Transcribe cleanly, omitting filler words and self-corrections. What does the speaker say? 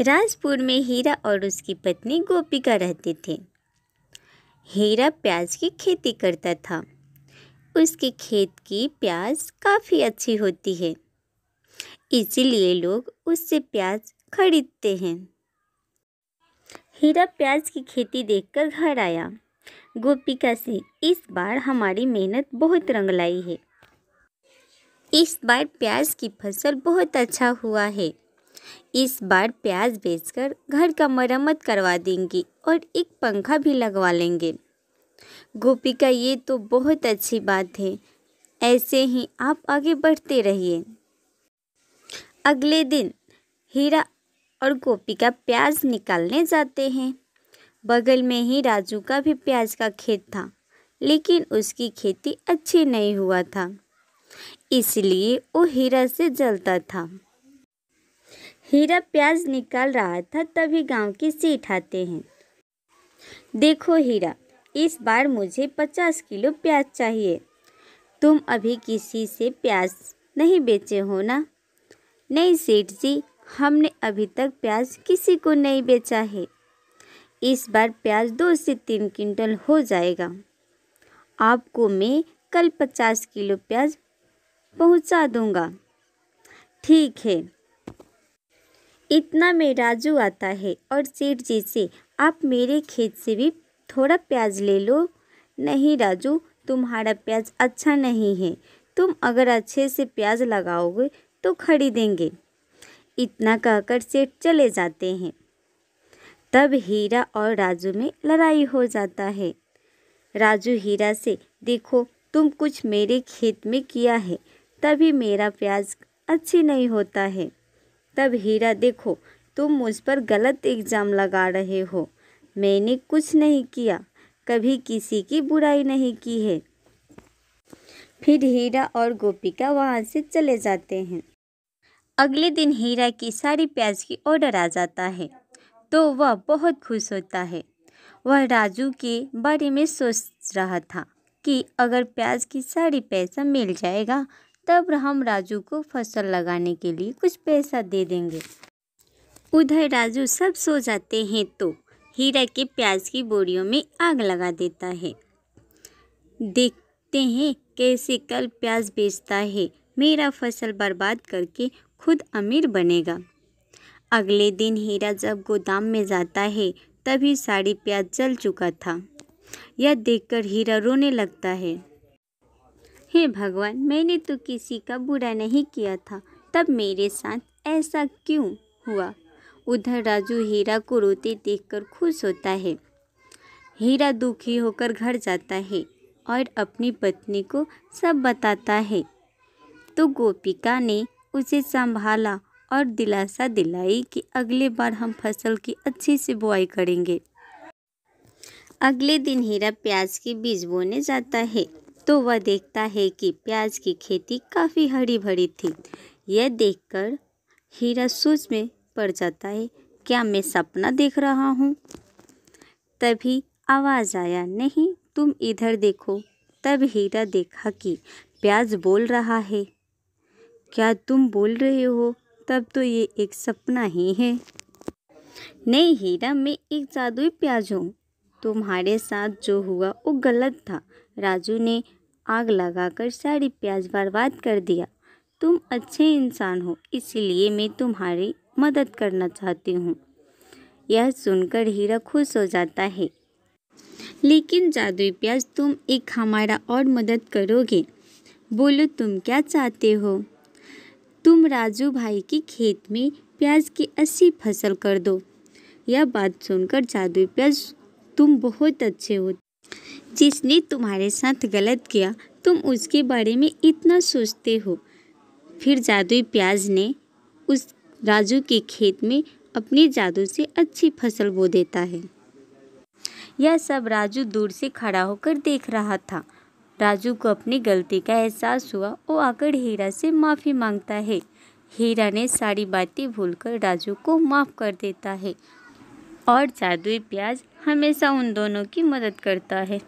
राजपुर में हीरा और उसकी पत्नी गोपिका रहते थे। हीरा प्याज की खेती करता था। उसके खेत की प्याज काफ़ी अच्छी होती है, इसीलिए लोग उससे प्याज खरीदते हैं। हीरा प्याज की खेती देखकर घर आया। गोपिका से, इस बार हमारी मेहनत बहुत रंग लाई है। इस बार प्याज की फसल बहुत अच्छा हुआ है। इस बार प्याज बेचकर घर का मरम्मत करवा देंगे और एक पंखा भी लगवा लेंगे। गोपिका, ये तो बहुत अच्छी बात है। ऐसे ही आप आगे बढ़ते रहिए। अगले दिन हीरा और गोपिका प्याज निकालने जाते हैं। बगल में ही राजू का भी प्याज का खेत था, लेकिन उसकी खेती अच्छी नहीं हुआ था, इसलिए वो हीरा से जलता था। हीरा प्याज निकाल रहा था, तभी गांव के सेठ आते हैं। देखो हीरा, इस बार मुझे 50 किलो प्याज चाहिए। तुम अभी किसी से प्याज नहीं बेचे हो ना? नहीं सेठ जी, हमने अभी तक प्याज किसी को नहीं बेचा है। इस बार प्याज 2 से 3 क्विंटल हो जाएगा। आपको मैं कल 50 किलो प्याज पहुंचा दूंगा। ठीक है। इतना में राजू आता है और सेठ जी से, आप मेरे खेत से भी थोड़ा प्याज ले लो। नहीं राजू, तुम्हारा प्याज अच्छा नहीं है। तुम अगर अच्छे से प्याज लगाओगे तो खरीदेंगे। इतना कहकर सेठ चले जाते हैं। तब हीरा और राजू में लड़ाई हो जाता है। राजू हीरा से, देखो तुम कुछ मेरे खेत में किया है, तभी मेरा प्याज अच्छी नहीं होता है। तब हीरा, देखो तुम मुझ पर गलत इल्ज़ाम लगा रहे हो। मैंने कुछ नहीं किया, कभी किसी की बुराई नहीं की है। फिर हीरा और गोपिका वहाँ से चले जाते हैं। अगले दिन हीरा की सारी प्याज की ऑर्डर आ जाता है, तो वह बहुत खुश होता है। वह राजू के बारे में सोच रहा था कि अगर प्याज की सारी पैसा मिल जाएगा, तब हम राजू को फसल लगाने के लिए कुछ पैसा दे देंगे। उधर राजू सब सो जाते हैं तो हीरा के प्याज की बोरियों में आग लगा देता है। देखते हैं कैसे कल प्याज बेचता है, मेरा फसल बर्बाद करके खुद अमीर बनेगा। अगले दिन हीरा जब गोदाम में जाता है, तभी सारी प्याज जल चुका था। यह देखकर हीरा रोने लगता है। हे भगवान, मैंने तो किसी का बुरा नहीं किया था, तब मेरे साथ ऐसा क्यों हुआ? उधर राजू हीरा को रोते देखकर खुश होता है। हीरा दुखी होकर घर जाता है और अपनी पत्नी को सब बताता है, तो गोपिका ने उसे संभाला और दिलासा दिलाई कि अगले बार हम फसल की अच्छी से बुआई करेंगे। अगले दिन हीरा प्याज के बीज बोने जाता है, तो वह देखता है कि प्याज की खेती काफ़ी हरी भरी थी। यह देखकर हीरा सोच में पड़ जाता है, क्या मैं सपना देख रहा हूँ? तभी आवाज़ आया, नहीं तुम इधर देखो। तब हीरा देखा कि प्याज बोल रहा है। क्या तुम बोल रहे हो? तब तो ये एक सपना ही है। नहीं हीरा, मैं एक जादुई प्याज हूँ। तुम्हारे साथ जो हुआ वो गलत था। राजू ने आग लगाकर सारी प्याज बर्बाद कर दिया। तुम अच्छे इंसान हो, इसलिए मैं तुम्हारी मदद करना चाहती हूँ। यह सुनकर हीरा खुश हो जाता है। लेकिन जादुई प्याज, तुम एक हमारा और मदद करोगे? बोलो तुम क्या चाहते हो? तुम राजू भाई के खेत में प्याज की 80 फसल कर दो। यह बात सुनकर जादुई प्याज, तुम बहुत अच्छे हो। जिसने तुम्हारे साथ गलत किया, तुम उसके बारे में इतना सोचते हो। फिर जादुई प्याज ने उस राजू के खेत में अपने जादू से अच्छी फसल बो देता है। यह सब राजू दूर से खड़ा होकर देख रहा था। राजू को अपनी गलती का एहसास हुआ। वो आकर हीरा से माफ़ी मांगता है। हीरा ने सारी बातें भूलकर राजू को माफ़ कर देता है और जादुई प्याज हमेशा उन दोनों की मदद करता है।